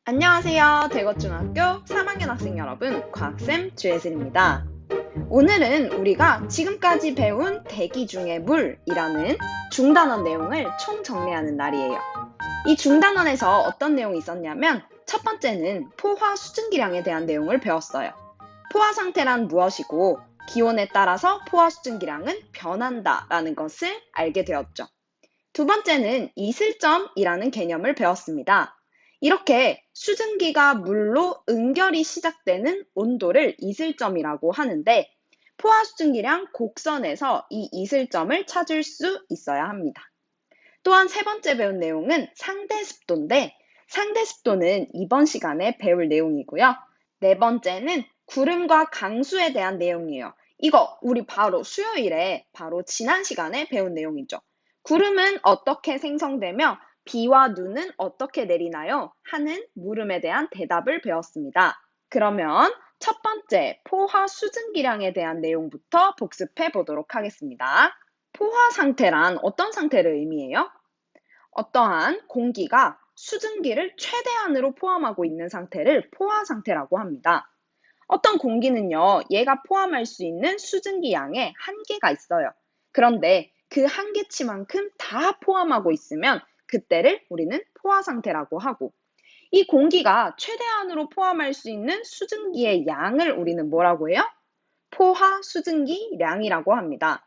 안녕하세요. 대거중학교 3학년 학생 여러분, 과학쌤 주혜슬입니다. 오늘은 우리가 지금까지 배운 대기 중의 물이라는 중단원 내용을 총정리하는 날이에요. 이 중단원에서 어떤 내용이 있었냐면 첫 번째는 포화 수증기량에 대한 내용을 배웠어요. 포화 상태란 무엇이고 기온에 따라서 포화 수증기량은 변한다 라는 것을 알게 되었죠. 두 번째는 이슬점이라는 개념을 배웠습니다. 이렇게 수증기가 물로 응결이 시작되는 온도를 이슬점이라고 하는데 포화수증기량 곡선에서 이 이슬점을 찾을 수 있어야 합니다. 또한 세 번째 배운 내용은 상대습도인데 상대습도는 이번 시간에 배울 내용이고요. 네 번째는 구름과 강수에 대한 내용이에요. 이거 우리 바로 수요일에 바로 지난 시간에 배운 내용이죠. 구름은 어떻게 생성되며 비와 눈은 어떻게 내리나요? 하는 물음에 대한 대답을 배웠습니다. 그러면 첫 번째 포화 수증기량에 대한 내용부터 복습해 보도록 하겠습니다. 포화 상태란 어떤 상태를 의미해요? 어떠한 공기가 수증기를 최대한으로 포함하고 있는 상태를 포화 상태라고 합니다. 어떤 공기는요, 얘가 포함할 수 있는 수증기 양에 한계가 있어요. 그런데 그 한계치만큼 다 포함하고 있으면 그때를 우리는 포화 상태라고 하고, 이 공기가 최대한으로 포함할 수 있는 수증기의 양을 우리는 뭐라고 해요? 포화 수증기량이라고 합니다.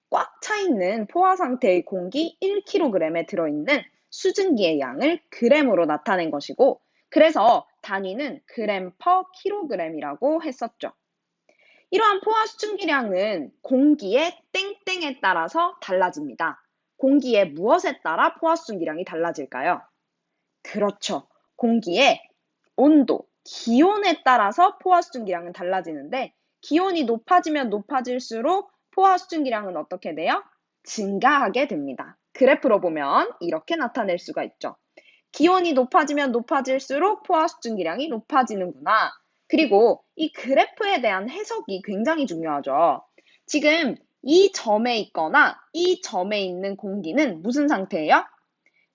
꽉 차 있는 포화 상태의 공기 1kg에 들어있는 수증기의 양을 g으로 나타낸 것이고, 그래서 단위는 g/kg이라고 했었죠. 이러한 포화 수증기량은 공기의 땡땡에 따라서 달라집니다. 공기의 무엇에 따라 포화 수증기량이 달라질까요? 그렇죠. 공기의 온도, 기온에 따라서 포화 수증기량은 달라지는데 기온이 높아지면 높아질수록 포화 수증기량은 어떻게 돼요? 증가하게 됩니다. 그래프로 보면 이렇게 나타낼 수가 있죠. 기온이 높아지면 높아질수록 포화 수증기량이 높아지는구나. 그리고 이 그래프에 대한 해석이 굉장히 중요하죠. 지금 이 점에 있거나 이 점에 있는 공기는 무슨 상태예요?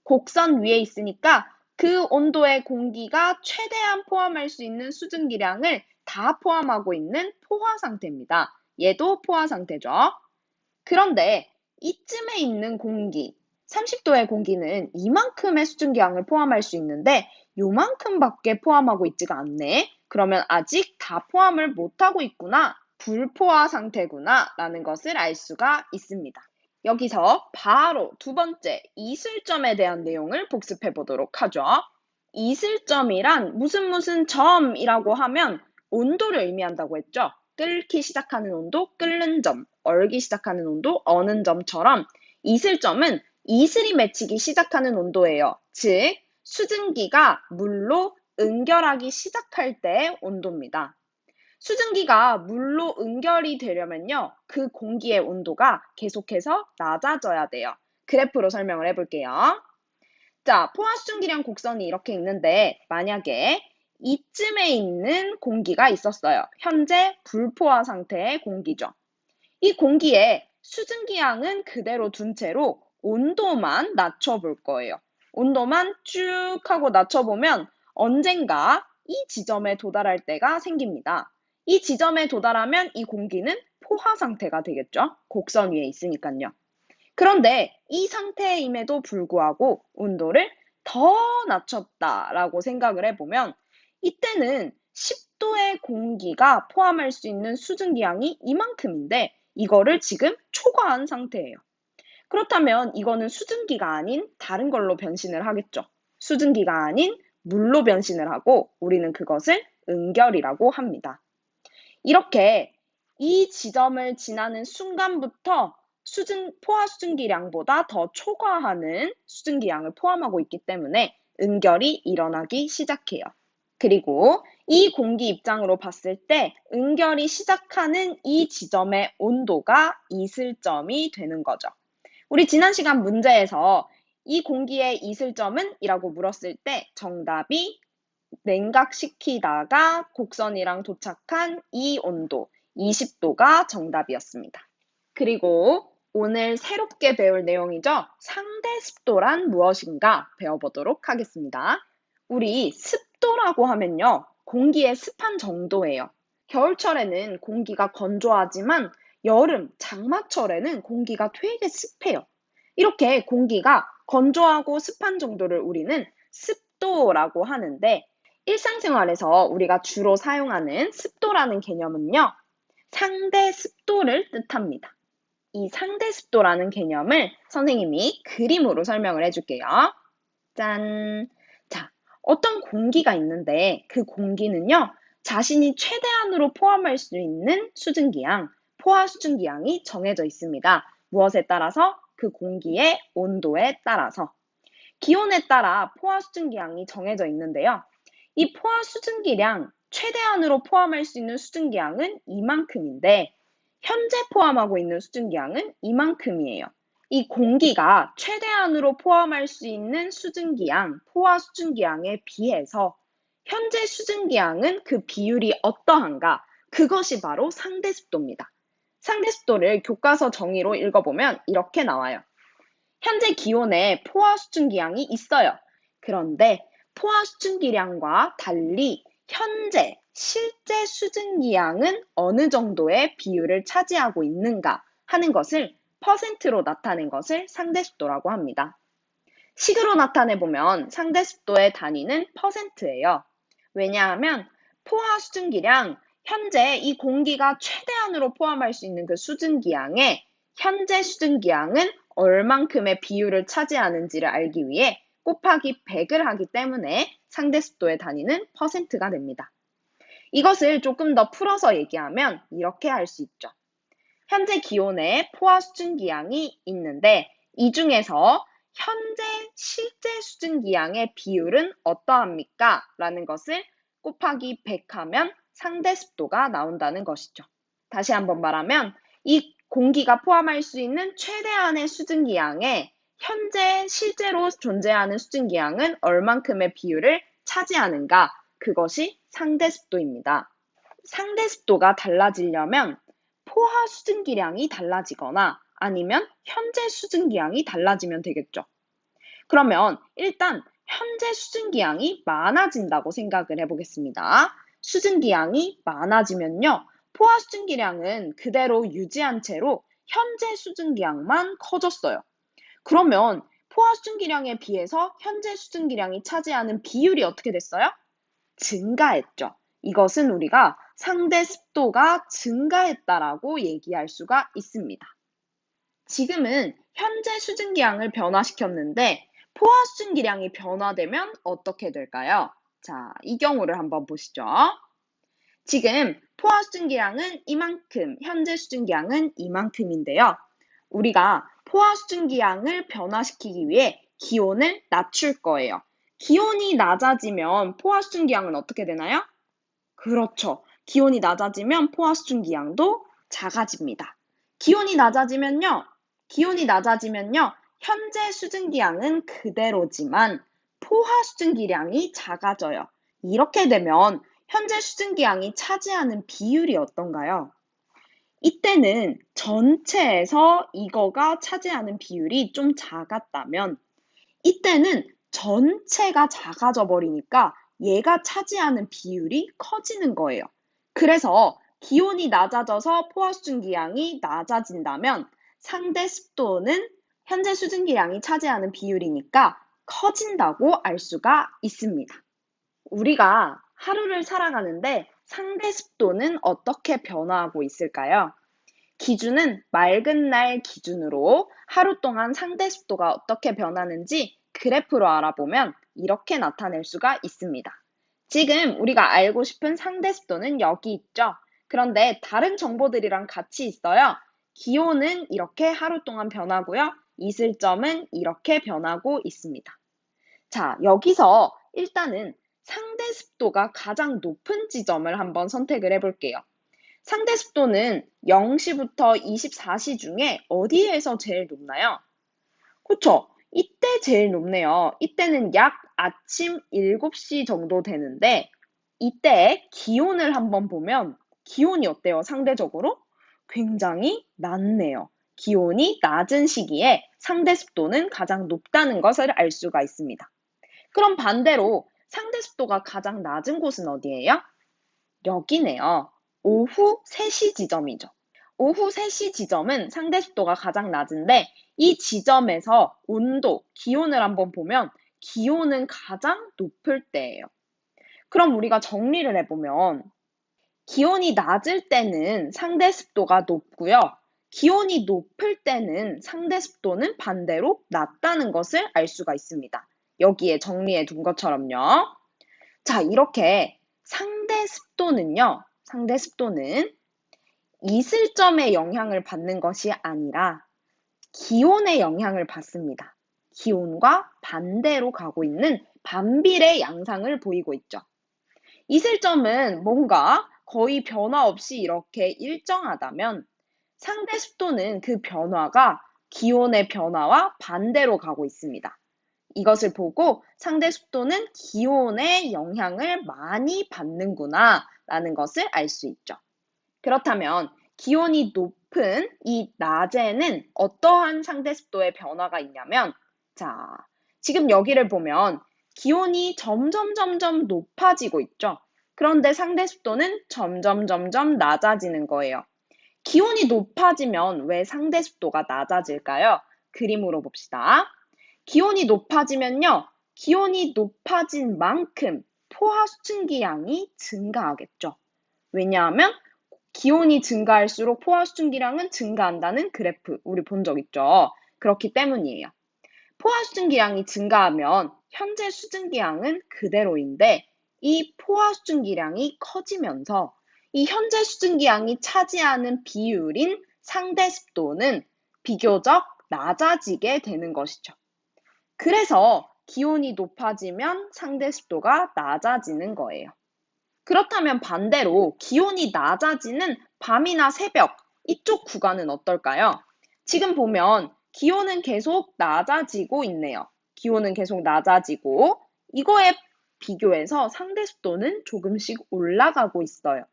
곡선 위에 있으니까 그 온도의 공기가 최대한 포함할 수 있는 수증기량을 다 포함하고 있는 포화 상태입니다. 얘도 포화 상태죠. 그런데 이쯤에 있는 공기, 30도의 공기는 이만큼의 수증기량을 포함할 수 있는데 요만큼밖에 포함하고 있지가 않네. 그러면 아직 다 포함을 못하고 있구나. 불포화 상태구나 라는 것을 알 수가 있습니다. 여기서 바로 두 번째 이슬점에 대한 내용을 복습해 보도록 하죠. 이슬점이란 무슨 점이라고 하면 온도를 의미한다고 했죠. 끓기 시작하는 온도, 끓는 점, 얼기 시작하는 온도, 어는 점처럼 이슬점은 이슬이 맺히기 시작하는 온도예요. 즉, 수증기가 물로 응결하기 시작할 때의 온도입니다. 수증기가 물로 응결이 되려면요, 그 공기의 온도가 계속해서 낮아져야 돼요. 그래프로 설명을 해볼게요. 자, 포화 수증기량 곡선이 이렇게 있는데 만약에 이쯤에 있는 공기가 있었어요. 현재 불포화 상태의 공기죠. 이 공기의 수증기 양은 그대로 둔 채로 온도만 낮춰볼 거예요. 온도만 쭉 하고 낮춰보면 언젠가 이 지점에 도달할 때가 생깁니다. 이 지점에 도달하면 이 공기는 포화 상태가 되겠죠. 곡선 위에 있으니까요. 그런데 이 상태임에도 불구하고 온도를 더 낮췄다라고 생각을 해보면 이때는 10도의 공기가 포함할 수 있는 수증기량이 이만큼인데 이거를 지금 초과한 상태예요. 그렇다면 이거는 수증기가 아닌 다른 걸로 변신을 하겠죠. 수증기가 아닌 물로 변신을 하고 우리는 그것을 응결이라고 합니다. 이렇게 이 지점을 지나는 순간부터 포화 수증기량보다 더 초과하는 수증기량을 포함하고 있기 때문에 응결이 일어나기 시작해요. 그리고 이 공기 입장으로 봤을 때 응결이 시작하는 이 지점의 온도가 이슬점이 되는 거죠. 우리 지난 시간 문제에서 이 공기의 이슬점은? 이라고 물었을 때 정답이 냉각시키다가 곡선이랑 도착한 이 온도, 20도가 정답이었습니다. 그리고 오늘 새롭게 배울 내용이죠. 상대 습도란 무엇인가 배워보도록 하겠습니다. 우리 습도 습도라고 하면요, 공기의 습한 정도예요. 겨울철에는 공기가 건조하지만 여름, 장마철에는 공기가 되게 습해요. 이렇게 공기가 건조하고 습한 정도를 우리는 습도라고 하는데, 일상생활에서 우리가 주로 사용하는 습도라는 개념은요, 상대 습도를 뜻합니다. 이 상대 습도라는 개념을 선생님이 그림으로 설명을 해줄게요. 짠! 자, 어떤 공기가 있는데 그 공기는요, 자신이 최대한으로 포함할 수 있는 수증기양, 포화 수증기양이 정해져 있습니다. 무엇에 따라서? 그 공기의 온도에 따라서. 기온에 따라 포화 수증기양이 정해져 있는데요. 이 포화 수증기량, 최대한으로 포함할 수 있는 수증기양은 이만큼인데, 현재 포함하고 있는 수증기양은 이만큼이에요. 이 공기가 최대한으로 포함할 수 있는 수증기양, 포화 수증기양에 비해서 현재 수증기양은 그 비율이 어떠한가? 그것이 바로 상대습도입니다. 상대습도를 교과서 정의로 읽어보면 이렇게 나와요. 현재 기온에 포화 수증기양이 있어요. 그런데 포화 수증기량과 달리 현재 실제 수증기양은 어느 정도의 비율을 차지하고 있는가 하는 것을 퍼센트로 나타낸 것을 상대습도라고 합니다. 식으로 나타내보면 상대습도의 단위는 퍼센트예요. 왜냐하면 포화 수증기량, 현재 이 공기가 최대한으로 포함할 수 있는 그 수증기양에 현재 수증기양은 얼만큼의 비율을 차지하는지를 알기 위해 곱하기 100을 하기 때문에 상대습도의 단위는 퍼센트가 됩니다. 이것을 조금 더 풀어서 얘기하면 이렇게 할 수 있죠. 현재 기온에 포화 수증기양이 있는데 이 중에서 현재 실제 수증기양의 비율은 어떠합니까? 라는 것을 곱하기 100 하면 상대습도가 나온다는 것이죠. 다시 한번 말하면 이 공기가 포함할 수 있는 최대한의 수증기양에 현재 실제로 존재하는 수증기양은 얼만큼의 비율을 차지하는가? 그것이 상대습도입니다. 상대습도가 달라지려면 포화 수증기량이 달라지거나 아니면 현재 수증기량이 달라지면 되겠죠. 그러면 일단 현재 수증기량이 많아진다고 생각을 해보겠습니다. 수증기량이 많아지면요, 포화 수증기량은 그대로 유지한 채로 현재 수증기량만 커졌어요. 그러면 포화 수증기량에 비해서 현재 수증기량이 차지하는 비율이 어떻게 됐어요? 증가했죠. 이것은 우리가 상대 습도가 증가했다라고 얘기할 수가 있습니다. 지금은 현재 수증기량을 변화시켰는데 포화 수증기량이 변화되면 어떻게 될까요? 자, 이 경우를 한번 보시죠. 지금 포화 수증기량은 이만큼, 현재 수증기량은 이만큼인데요. 우리가 포화 수증기량을 변화시키기 위해 기온을 낮출 거예요. 기온이 낮아지면 포화 수증기량은 어떻게 되나요? 그렇죠. 기온이 낮아지면 포화 수증기량도 작아집니다. 기온이 낮아지면요, 현재 수증기량은 그대로지만 포화 수증기량이 작아져요. 이렇게 되면 현재 수증기량이 차지하는 비율이 어떤가요? 이때는 전체에서 이거가 차지하는 비율이 좀 작았다면 이때는 전체가 작아져 버리니까 얘가 차지하는 비율이 커지는 거예요. 그래서 기온이 낮아져서 포화 수증기량이 낮아진다면 상대 습도는 현재 수증기량이 차지하는 비율이니까 커진다고 알 수가 있습니다. 우리가 하루를 살아가는데 상대 습도는 어떻게 변화하고 있을까요? 기준은 맑은 날 기준으로 하루 동안 상대 습도가 어떻게 변하는지 그래프로 알아보면 이렇게 나타낼 수가 있습니다. 지금 우리가 알고 싶은 상대 습도는 여기 있죠. 그런데 다른 정보들이랑 같이 있어요. 기온은 이렇게 하루 동안 변하고요. 이슬점은 이렇게 변하고 있습니다. 자, 여기서 일단은 상대 습도가 가장 높은 지점을 한번 선택을 해볼게요. 상대 습도는 0시부터 24시 중에 어디에서 제일 높나요? 그쵸? 이때 제일 높네요. 이때는 약 아침 7시 정도 되는데 이때 기온을 한번 보면 기온이 어때요? 상대적으로? 굉장히 낮네요. 기온이 낮은 시기에 상대 습도는 가장 높다는 것을 알 수가 있습니다. 그럼 반대로 상대 습도가 가장 낮은 곳은 어디예요? 여기네요. 오후 3시 지점이죠. 오후 3시 지점은 상대 습도가 가장 낮은데 이 지점에서 온도, 기온을 한번 보면 기온은 가장 높을 때예요. 그럼 우리가 정리를 해보면 기온이 낮을 때는 상대 습도가 높고요. 기온이 높을 때는 상대 습도는 반대로 낮다는 것을 알 수가 있습니다. 여기에 정리해 둔 것처럼요. 자, 이렇게 상대 습도는 이슬점의 영향을 받는 것이 아니라 기온의 영향을 받습니다. 기온과 반대로 가고 있는 반비례 양상을 보이고 있죠. 이슬점은 뭔가 거의 변화 없이 이렇게 일정하다면 상대 습도는 그 변화가 기온의 변화와 반대로 가고 있습니다. 이것을 보고 상대 습도는 기온의 영향을 많이 받는구나 라는 것을 알 수 있죠. 그렇다면 기온이 높은 이 낮에는 어떠한 상대 습도의 변화가 있냐면 자, 지금 여기를 보면 기온이 점점 높아지고 있죠. 그런데 상대 습도는 점점 낮아지는 거예요. 기온이 높아지면 왜 상대 습도가 낮아질까요? 그림으로 봅시다. 기온이 높아지면요. 기온이 높아진 만큼 포화 수증기 양이 증가하겠죠. 왜냐하면 기온이 증가할수록 포화 수증기량은 증가한다는 그래프 우리 본 적 있죠. 그렇기 때문이에요. 포화 수증기량이 증가하면 현재 수증기량은 그대로인데 이 포화 수증기량이 커지면서 이 현재 수증기량이 차지하는 비율인 상대 습도는 비교적 낮아지게 되는 것이죠. 그래서 기온이 높아지면 상대 습도가 낮아지는 거예요. 그렇다면 반대로 기온이 낮아지는 밤이나 새벽, 이쪽 구간은 어떨까요? 지금 보면 기온은 계속 낮아지고 있네요. 기온은 계속 낮아지고 이거에 비교해서 상대 습도는 조금씩 올라가고 있어요.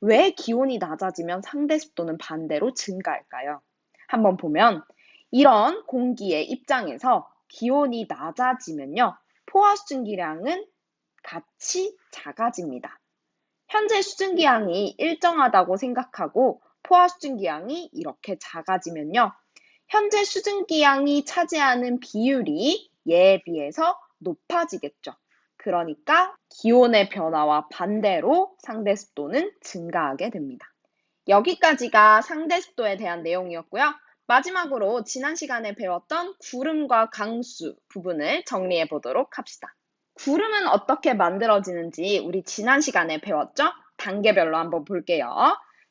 왜 기온이 낮아지면 상대 습도는 반대로 증가할까요? 한번 보면 이런 공기의 입장에서 기온이 낮아지면요. 포화 수증기량은 같이 작아집니다. 현재 수증기량이 일정하다고 생각하고 포화 수증기량이 이렇게 작아지면요. 현재 수증기량이 차지하는 비율이 얘에 비해서 높아지겠죠. 그러니까 기온의 변화와 반대로 상대 습도는 증가하게 됩니다. 여기까지가 상대 습도에 대한 내용이었고요. 마지막으로 지난 시간에 배웠던 구름과 강수 부분을 정리해 보도록 합시다. 구름은 어떻게 만들어지는지 우리 지난 시간에 배웠죠? 단계별로 한번 볼게요.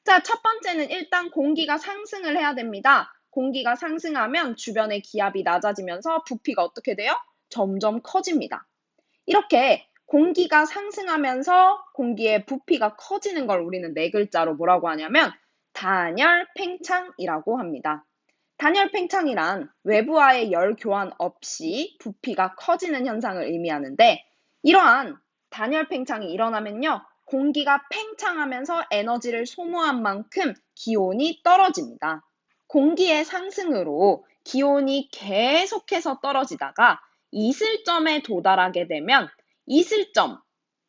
자, 첫 번째는 일단 공기가 상승을 해야 됩니다. 공기가 상승하면 주변의 기압이 낮아지면서 부피가 어떻게 돼요? 점점 커집니다. 이렇게 공기가 상승하면서 공기의 부피가 커지는 걸 우리는 네 글자로 뭐라고 하냐면 단열 팽창이라고 합니다. 단열 팽창이란 외부와의 열 교환 없이 부피가 커지는 현상을 의미하는데 이러한 단열 팽창이 일어나면요. 공기가 팽창하면서 에너지를 소모한 만큼 기온이 떨어집니다. 공기의 상승으로 기온이 계속해서 떨어지다가 이슬점에 도달하게 되면 이슬점,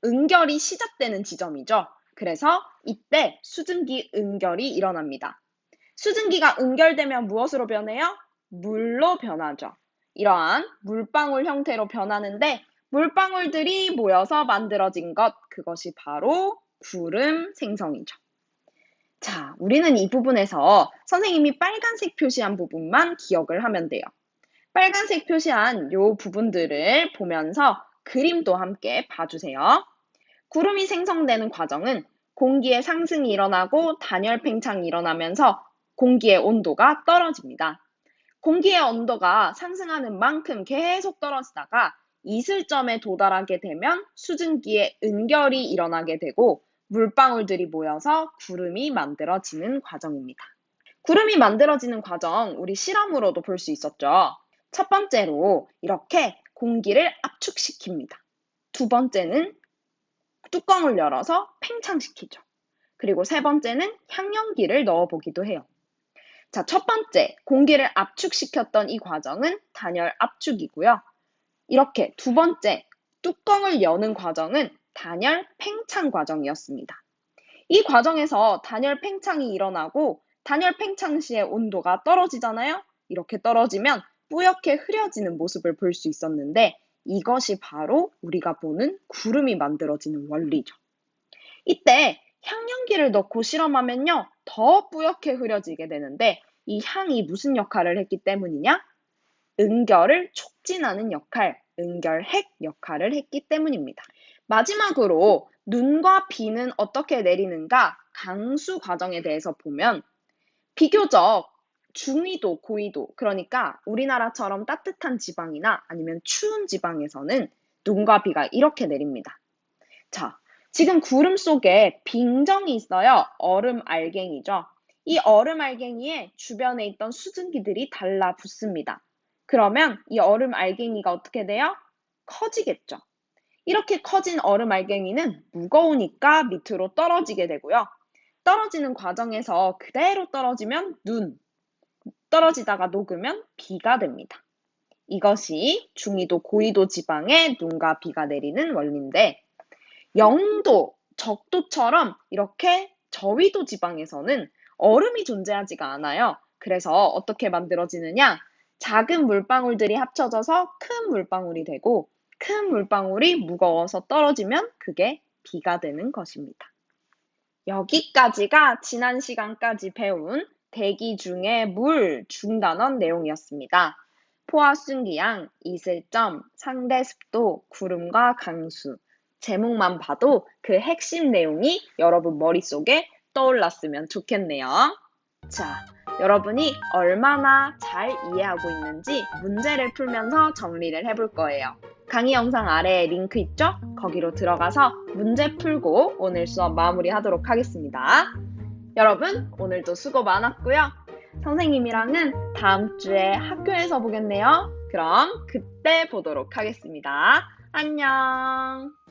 응결이 시작되는 지점이죠. 그래서 이때 수증기 응결이 일어납니다. 수증기가 응결되면 무엇으로 변해요? 물로 변하죠. 이러한 물방울 형태로 변하는데 물방울들이 모여서 만들어진 것, 그것이 바로 구름 생성이죠. 자, 우리는 이 부분에서 선생님이 빨간색 표시한 부분만 기억을 하면 돼요. 빨간색 표시한 이 부분들을 보면서 그림도 함께 봐주세요. 구름이 생성되는 과정은 공기의 상승이 일어나고 단열 팽창이 일어나면서 공기의 온도가 떨어집니다. 공기의 온도가 상승하는 만큼 계속 떨어지다가 이슬점에 도달하게 되면 수증기의 응결이 일어나게 되고 물방울들이 모여서 구름이 만들어지는 과정입니다. 구름이 만들어지는 과정 우리 실험으로도 볼 수 있었죠. 첫 번째로 이렇게 공기를 압축시킵니다. 두 번째는 뚜껑을 열어서 팽창시키죠. 그리고 세 번째는 향연기를 넣어보기도 해요. 자, 첫 번째, 공기를 압축시켰던 이 과정은 단열 압축이고요. 이렇게 두 번째, 뚜껑을 여는 과정은 단열 팽창 과정이었습니다. 이 과정에서 단열 팽창이 일어나고 단열 팽창 시에 온도가 떨어지잖아요. 이렇게 떨어지면 뿌옇게 흐려지는 모습을 볼 수 있었는데 이것이 바로 우리가 보는 구름이 만들어지는 원리죠. 이때 향연기를 넣고 실험하면요, 더 뿌옇게 흐려지게 되는데 이 향이 무슨 역할을 했기 때문이냐? 응결을 촉진하는 역할, 응결핵 역할을 했기 때문입니다. 마지막으로 눈과 비는 어떻게 내리는가 강수 과정에 대해서 보면 비교적 중위도, 고위도, 그러니까 우리나라처럼 따뜻한 지방이나 아니면 추운 지방에서는 눈과 비가 이렇게 내립니다. 자, 지금 구름 속에 빙정이 있어요. 얼음 알갱이죠. 이 얼음 알갱이에 주변에 있던 수증기들이 달라붙습니다. 그러면 이 얼음 알갱이가 어떻게 돼요? 커지겠죠. 이렇게 커진 얼음 알갱이는 무거우니까 밑으로 떨어지게 되고요. 떨어지는 과정에서 그대로 떨어지면 눈, 떨어지다가 녹으면 비가 됩니다. 이것이 중위도, 고위도 지방에 눈과 비가 내리는 원리인데 0도, 적도처럼 이렇게 저위도 지방에서는 얼음이 존재하지가 않아요. 그래서 어떻게 만들어지느냐? 작은 물방울들이 합쳐져서 큰 물방울이 되고 큰 물방울이 무거워서 떨어지면 그게 비가 되는 것입니다. 여기까지가 지난 시간까지 배운 대기 중의 물 중단원 내용이었습니다. 포화 순기양, 이슬점, 상대 습도, 구름과 강수. 제목만 봐도 그 핵심 내용이 여러분 머릿속에 떠올랐으면 좋겠네요. 자, 여러분이 얼마나 잘 이해하고 있는지 문제를 풀면서 정리를 해볼 거예요. 강의 영상 아래에 링크 있죠? 거기로 들어가서 문제 풀고 오늘 수업 마무리하도록 하겠습니다. 여러분, 오늘도 수고 많았고요. 선생님이랑은 다음 주에 학교에서 보겠네요. 그럼 그때 보도록 하겠습니다. 안녕.